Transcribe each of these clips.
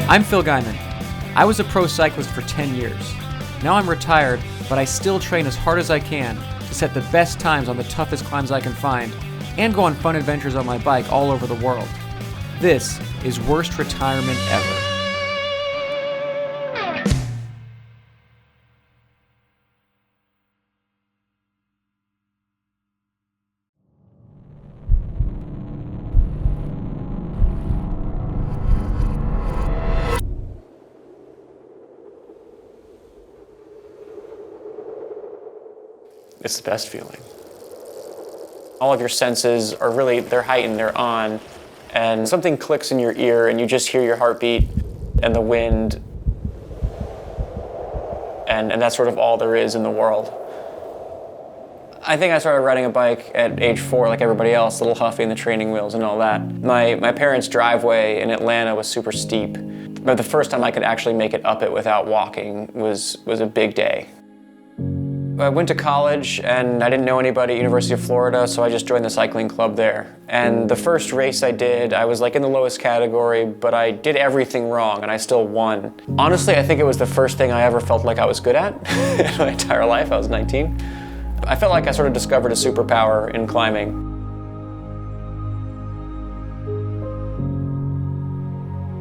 I'm Phil Gaimon. I was a pro cyclist for 10 years. Now I'm retired, but I still train as hard as I can to set the best times on the toughest climbs I can find and go on fun adventures on my bike all over the world. This is Worst Retirement Ever. It's the best feeling. All of your senses are really, they're heightened, they're on, and something clicks in your ear and you just hear your heartbeat and the wind, and that's sort of all there is in the world. I think I started riding a bike at age 4 like everybody else, a little huffy in the training wheels and all that. My parents' driveway in Atlanta was super steep, but the first time I could actually make it up it without walking was a big day. I went to college and I didn't know anybody at University of Florida, so I just joined the cycling club there. And the first race I did, I was like in the lowest category, but I did everything wrong and I still won. Honestly, I think it was the first thing I ever felt like I was good at in my entire life. I was 19. I felt like I sort of discovered a superpower in climbing.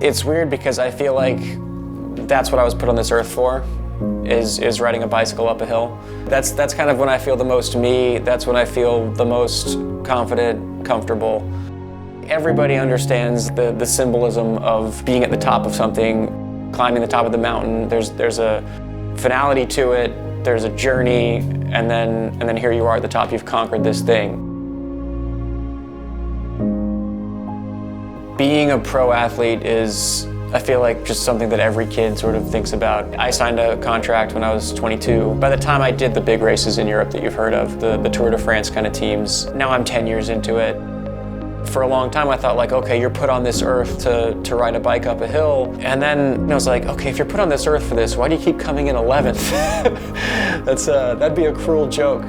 It's weird because I feel like that's what I was put on this earth for. Is riding a bicycle up a hill. That's kind of when I feel the most me. That's when I feel the most confident, comfortable. Everybody understands the symbolism of being at the top of something, climbing the top of the mountain. There's a finality to it, there's a journey, and then here you are at the top, you've conquered this thing. Being a pro athlete is, I feel like, just something that every kid sort of thinks about. I signed a contract when I was 22. By the time I did the big races in Europe that you've heard of, the Tour de France kind of teams, now I'm 10 years into it. For a long time I thought like, okay, you're put on this earth to ride a bike up a hill. And then I was like, okay, if you're put on this earth for this, why do you keep coming in 11th? That'd be a cruel joke.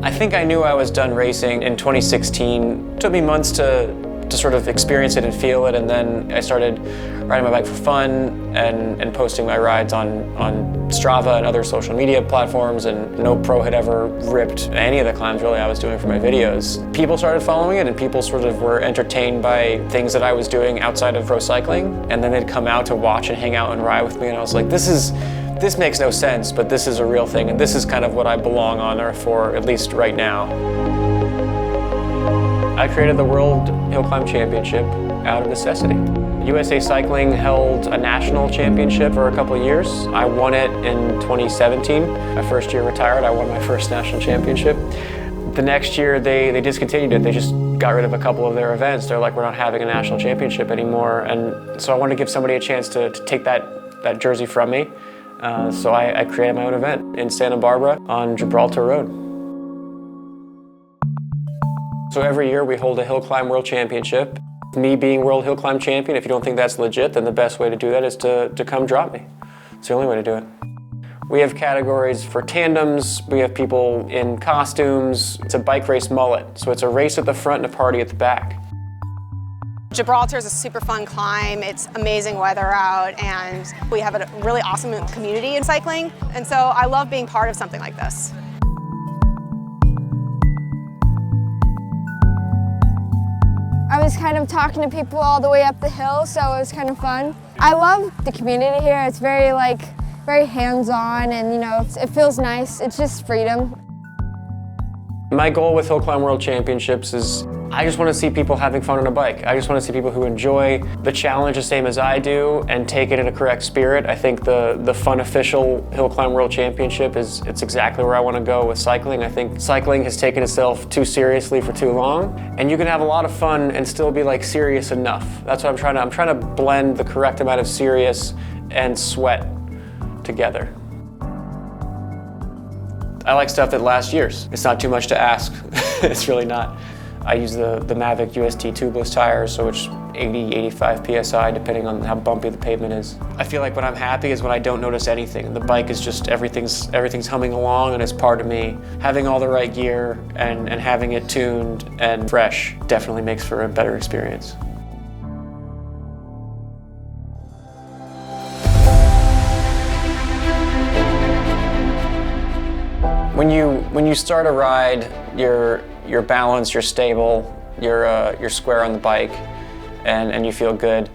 I think I knew I was done racing in 2016. It took me months to sort of experience it and feel it, and then I started riding my bike for fun and posting my rides on Strava and other social media platforms, and no pro had ever ripped any of the climbs really I was doing for my videos. People started following it and people sort of were entertained by things that I was doing outside of pro cycling, and then they'd come out to watch and hang out and ride with me, and I was like, this makes no sense, but this is a real thing, and this is kind of what I belong on Earth for, at least right now. I created the World Hillclimb Championship out of necessity. USA Cycling held a national championship for a couple of years. I won it in 2017. My first year retired, I won my first national championship. The next year they discontinued it. They just got rid of a couple of their events. They're like, we're not having a national championship anymore. And so I wanted to give somebody a chance to take that jersey from me. So I created my own event in Santa Barbara on Gibraltar Rd. So every year we hold a Hillclimb World Championship. Me being World Hillclimb Champion, if you don't think that's legit, then the best way to do that is to come drop me. It's the only way to do it. We have categories for tandems, we have people in costumes. It's a bike race mullet, so it's a race at the front and a party at the back. Gibraltar is a super fun climb. It's amazing weather out, and we have a really awesome community in cycling, and so I love being part of something like this. I was kind of talking to people all the way up the hill, so it was kind of fun. I love the community here. It's very hands-on, and it feels nice. It's just freedom. My goal with Hillclimb World Championships is I just want to see people having fun on a bike. I just want to see people who enjoy the challenge the same as I do and take it in a correct spirit. I think the fun official Hillclimb World Championship it's exactly where I want to go with cycling. I think cycling has taken itself too seriously for too long, and you can have a lot of fun and still be serious enough. That's what I'm trying to blend the correct amount of serious and sweat together. I like stuff that lasts years. It's not too much to ask. It's really not. I use the Mavic UST tubeless tires, so it's 80, 85 PSI depending on how bumpy the pavement is. I feel like when I'm happy is when I don't notice anything. The bike is just, everything's humming along and it's part of me. Having all the right gear and having it tuned and fresh definitely makes for a better experience. When you start a ride, you're balanced, you're stable, you're square on the bike, and you feel good.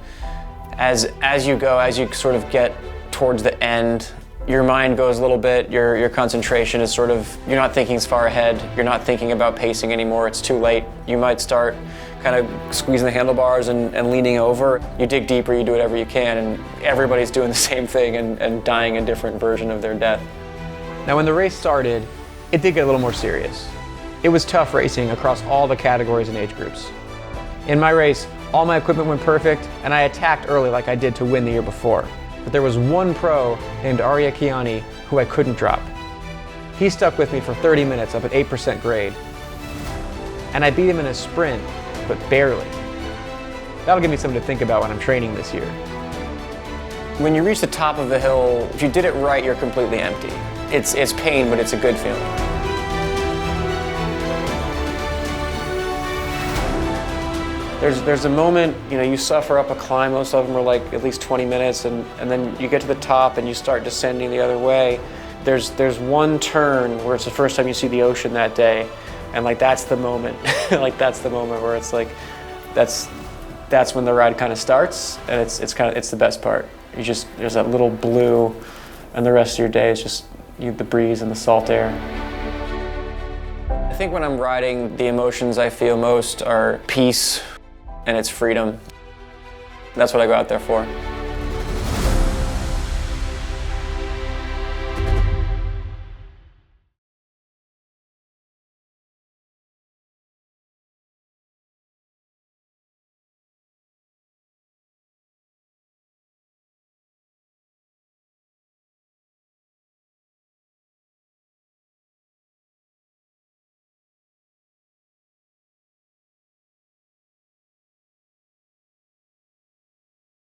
As you go, as you sort of get towards the end, your mind goes a little bit, your concentration is sort of, you're not thinking as far ahead, you're not thinking about pacing anymore, it's too late. You might start kind of squeezing the handlebars and leaning over. You dig deeper, you do whatever you can, and everybody's doing the same thing and dying a different version of their death. Now when the race started, it did get a little more serious. It was tough racing across all the categories and age groups. In my race, all my equipment went perfect, and I attacked early like I did to win the year before. But there was one pro named Arya Kiani who I couldn't drop. He stuck with me for 30 minutes up at 8% grade. And I beat him in a sprint, but barely. That'll give me something to think about when I'm training this year. When you reach the top of the hill, if you did it right, you're completely empty. It's pain, but it's a good feeling. There's a moment, you suffer up a climb, most of them are like at least 20 minutes, and then you get to the top and you start descending the other way. There's one turn where it's the first time you see the ocean that day, and like that's the moment. Like that's the moment where it's like, that's when the ride kind of starts, and it's the best part. There's that little blue, and the rest of your day is just the breeze and the salt air. I think when I'm riding, the emotions I feel most are peace and it's freedom. That's what I go out there for.